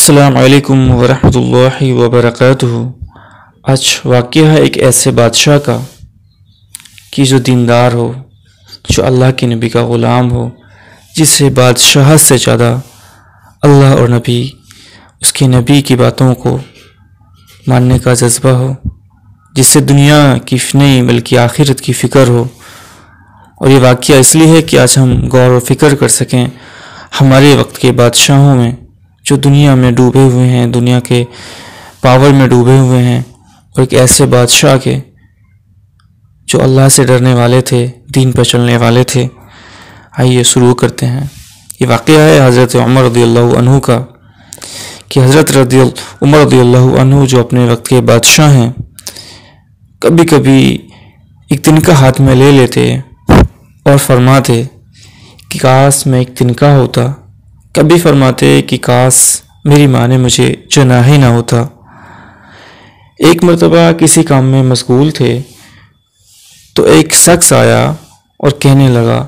السلام علیکم ورحمۃ اللہ وبرکاتہ۔ آج واقعہ ہے ایک ایسے بادشاہ کا کہ جو دیندار ہو، جو اللہ کے نبی کا غلام ہو، جسے بادشاہت سے زیادہ اللہ اور نبی، اس کے نبی کی باتوں کو ماننے کا جذبہ ہو، جس سے دنیا کی نہیں بلکہ آخرت کی فکر ہو۔ اور یہ واقعہ اس لیے ہے کہ آج ہم غور و فکر کر سکیں ہمارے وقت کے بادشاہوں میں جو دنیا میں ڈوبے ہوئے ہیں، دنیا کے پاور میں ڈوبے ہوئے ہیں، اور ایک ایسے بادشاہ کے جو اللہ سے ڈرنے والے تھے، دین پر چلنے والے تھے۔ آئیے شروع کرتے ہیں۔ یہ واقعہ ہے حضرت عمر رضی اللہ عنہ کا کہ حضرت عمر رضی اللہ عنہ جو اپنے وقت کے بادشاہ ہیں، کبھی کبھی ایک تنکا ہاتھ میں لے لیتے اور فرماتے کہ کاش میں ایک تنکا ہوتا، کبھی فرماتے کہ کاش میری ماں نے مجھے جنا ہی نہ ہوتا۔ ایک مرتبہ کسی کام میں مشغول تھے تو ایک شخص آیا اور کہنے لگا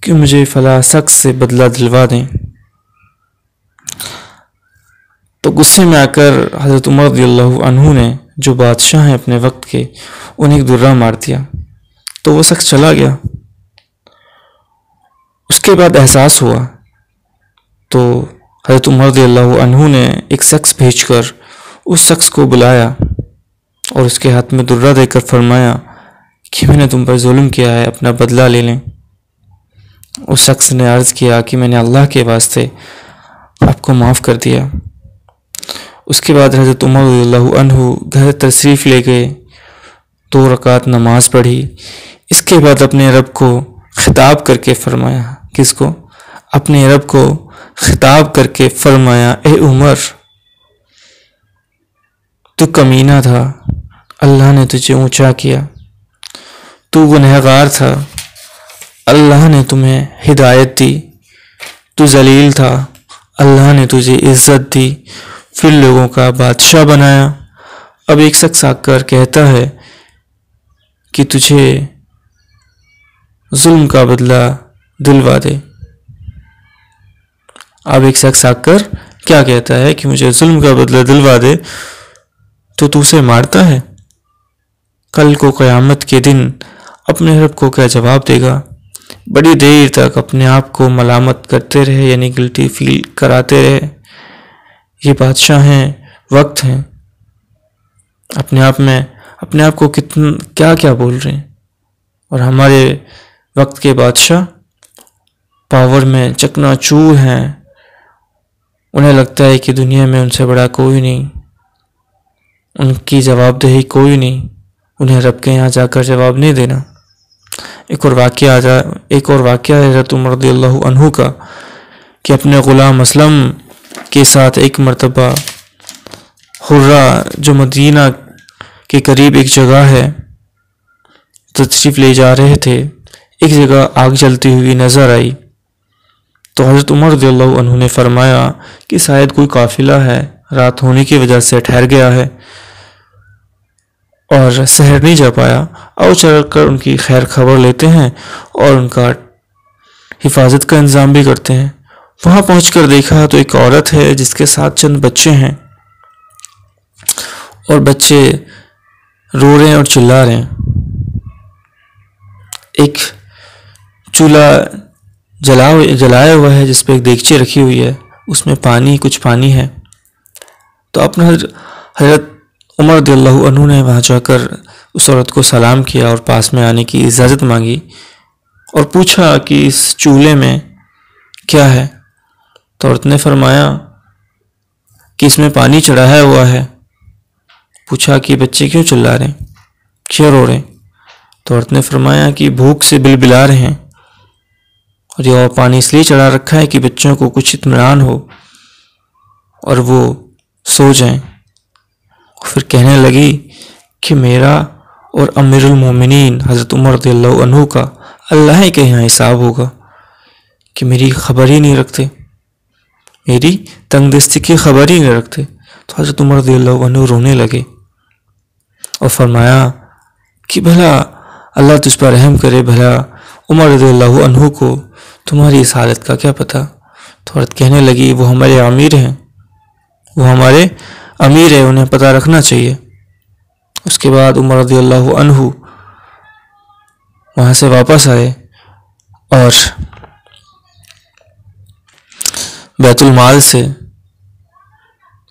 کہ مجھے فلاں شخص سے بدلہ دلوا دیں۔ تو غصے میں آ کر حضرت عمر رضی اللہ عنہ نے، جو بادشاہ ہیں اپنے وقت کے، انہیں ایک درہ مار دیا تو وہ شخص چلا گیا۔ اس کے بعد احساس ہوا تو حضرت عمر رضی اللہ عنہ نے ایک شخص بھیج کر اس شخص کو بلایا اور اس کے ہاتھ میں درہ دے کر فرمایا کہ میں نے تم پر ظلم کیا ہے، اپنا بدلہ لے لیں۔ اس شخص نے عرض کیا کہ میں نے اللہ کے واسطے آپ کو معاف کر دیا۔ اس کے بعد حضرت عمر رضی اللہ عنہ گھر تشریف لے گئے، 2 رکعت نماز پڑھی۔ اس کے بعد اپنے رب کو خطاب کر کے فرمایا، کس کو؟ اپنے رب کو خطاب کر کے فرمایا، اے عمر، تو کمینہ تھا، اللہ نے تجھے اونچا کیا، تو گنہگار تھا، اللہ نے تمہیں ہدایت دی، تو ذلیل تھا، اللہ نے تجھے عزت دی، پھر لوگوں کا بادشاہ بنایا۔ اب ایک شخص آ کر کہتا ہے کہ تجھے ظلم کا بدلہ دلوا دے۔ اب ایک شخص آ کر کیا کہتا ہے کہ مجھے ظلم کا بدلہ دلوا دے، تو اسے مارتا ہے۔ کل کو قیامت کے دن اپنے رب کو کیا جواب دے گا؟ بڑی دیر تک اپنے آپ کو ملامت کرتے رہے، یعنی گلٹی فیل کراتے رہے۔ یہ بادشاہ ہیں، وقت ہیں، اپنے آپ کو کیا کیا بول رہے ہیں۔ اور ہمارے وقت کے بادشاہ پاور میں چکنا چور ہیں، انہیں لگتا ہے کہ دنیا میں ان سے بڑا کوئی نہیں، ان کی جواب دہی کوئی نہیں، انہیں رب کے یہاں جا کر جواب نہیں دینا۔ ایک اور واقعہ ہے حضرت عمر رضی اللہ عنہ کا کہ اپنے غلام اسلم کے ساتھ ایک مرتبہ حرہ، جو مدینہ کے قریب ایک جگہ ہے، تشریف لے جا رہے تھے۔ ایک جگہ آگ جلتی ہوئی نظر آئی تو حضرت عمر رضی اللہ عنہ نے فرمایا کہ شاید کوئی قافلہ ہے، رات ہونے کی وجہ سے ٹھہر گیا ہے اور سحر نہیں جا پایا، اور چل کر ان کی خیر خبر لیتے ہیں اور ان کا حفاظت کا انتظام بھی کرتے ہیں۔ وہاں پہنچ کر دیکھا تو ایک عورت ہے جس کے ساتھ چند بچے ہیں، اور بچے رو رہے ہیں اور چلا رہے ہیں۔ ایک چولہا جلایا ہوا ہے جس پہ ایک دیگچی رکھی ہوئی ہے، اس میں کچھ پانی ہے۔ تو اپنا حضرت عمر رضی اللہ عنہ نے وہاں جا کر اس عورت کو سلام کیا اور پاس میں آنے کی اجازت مانگی اور پوچھا کہ اس چولہے میں کیا ہے۔ تو عورت نے فرمایا کہ اس میں پانی چڑھایا ہوا ہے۔ پوچھا کہ بچے کیوں چلا رہے ہیں، کیوں رو رہے ہیں؟ تو عورت نے فرمایا کہ بھوک سے بلبلا رہے ہیں، اور یہ پانی اس لیے چڑھا رکھا ہے کہ بچوں کو کچھ اطمینان ہو اور وہ سو جائیں۔ پھر کہنے لگی کہ میرا اور امیر المومنین حضرت عمر رضی اللہ عنہ کا اللہ کے یہاں حساب ہوگا کہ میری خبر ہی نہیں رکھتے، میری تنگ دستی کی خبر ہی نہیں رکھتے۔ تو حضرت عمر رضی اللہ عنہ رونے لگے اور فرمایا کہ بھلا اللہ تجھ پر رحم کرے، بھلا عمر رضی اللہ عنہ کو تمہاری اس حالت کا کیا پتہ؟ تو عورت کہنے لگی وہ ہمارے امیر ہیں، وہ ہمارے امیر ہے، انہیں پتہ رکھنا چاہیے۔ اس کے بعد عمر رضی اللہ عنہ وہاں سے واپس آئے اور بیت المال سے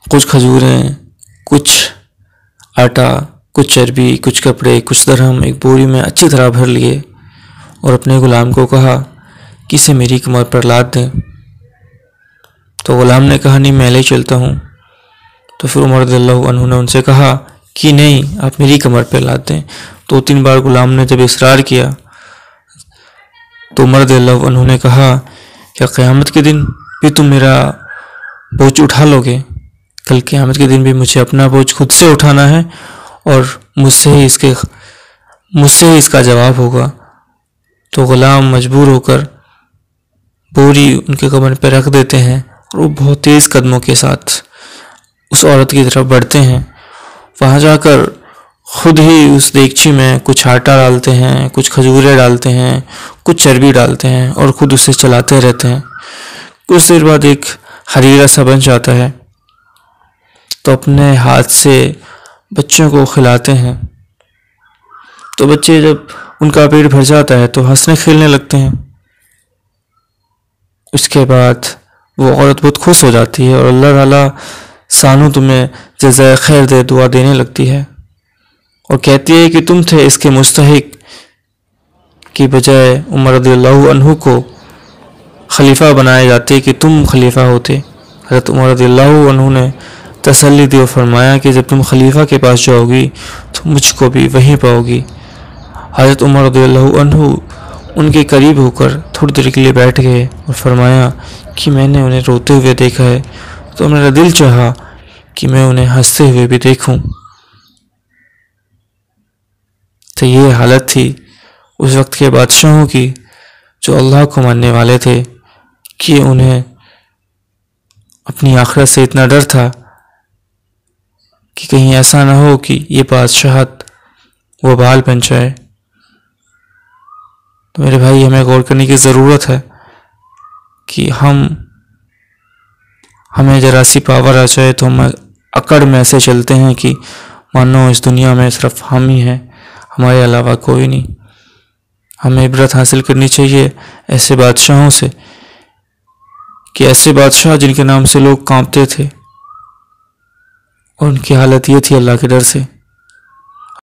کچھ کھجوریں، کچھ آٹا، کچھ چربی، کچھ کپڑے، کچھ درہم ایک بوری میں اچھی طرح بھر لیے اور اپنے غلام کو کہا کہ اسے میری کمر پر لاد دیں۔ تو غلام نے کہا نہیں، میں لے چلتا ہوں۔ تو پھر عمر رضی اللہ عنہ نے ان سے کہا کہ نہیں، آپ میری کمر پہ لاد دیں۔ 2-3 بار غلام نے جب اصرار کیا تو عمر رضی اللہ عنہ نے کہا کہ قیامت کے دن بھی تم میرا بوجھ اٹھا لو گے؟ کل قیامت کے دن بھی مجھے اپنا بوجھ خود سے اٹھانا ہے اور مجھ سے ہی اس کا جواب ہوگا۔ تو غلام مجبور ہو کر بوری ان کے کمر پہ رکھ دیتے ہیں اور وہ بہت تیز قدموں کے ساتھ اس عورت کی طرف بڑھتے ہیں۔ وہاں جا کر خود ہی اس دیگچی میں کچھ آٹا ڈالتے ہیں، کچھ کھجورے ڈالتے ہیں، کچھ چربی ڈالتے ہیں اور خود اسے چلاتے رہتے ہیں۔ کچھ دیر بعد ایک حریرہ سا بن جاتا ہے تو اپنے ہاتھ سے بچوں کو کھلاتے ہیں۔ تو بچے جب ان کا پیٹ بھر جاتا ہے تو ہنسنے کھیلنے لگتے ہیں۔ اس کے بعد وہ عورت بہت خوش ہو جاتی ہے اور اللہ تعالیٰ سانو تمہیں جزائے خیر دے دعا دینے لگتی ہے اور کہتی ہے کہ تم تھے اس کے مستحق، کی بجائے عمر رضی اللہ عنہ کو خلیفہ بنائے جاتے کہ تم خلیفہ ہوتے۔ حضرت عمر رضی اللہ عنہ نے تسلی دی اور فرمایا کہ جب تم خلیفہ کے پاس جاؤ گی تو مجھ کو بھی وہیں پاؤ گی۔ حضرت عمر رضی اللہ عنہ ان کے قریب ہو کر تھوڑی دیر کے لیے بیٹھ گئے اور فرمایا کہ میں نے انہیں روتے ہوئے دیکھا ہے تو میرا دل چاہا کہ میں انہیں ہنستے ہوئے بھی دیکھوں۔ تو یہ حالت تھی اس وقت کے بادشاہوں کی جو اللہ کو ماننے والے تھے، کہ انہیں اپنی آخرت سے اتنا ڈر تھا کہ کہیں ایسا نہ ہو کہ یہ بادشاہت وبال بن جائے۔ تو میرے بھائی، ہمیں غور کرنے کی ضرورت ہے کہ ہمیں ذرا سی پاور آ جائے تو ہم اکڑ میں ایسے چلتے ہیں کہ مانو اس دنیا میں صرف ہم ہی ہیں، ہمارے علاوہ کوئی نہیں۔ ہمیں عبرت حاصل کرنی چاہیے ایسے بادشاہوں سے، کہ ایسے بادشاہ جن کے نام سے لوگ کانپتے تھے اور ان کی حالت یہ تھی اللہ کے ڈر سے۔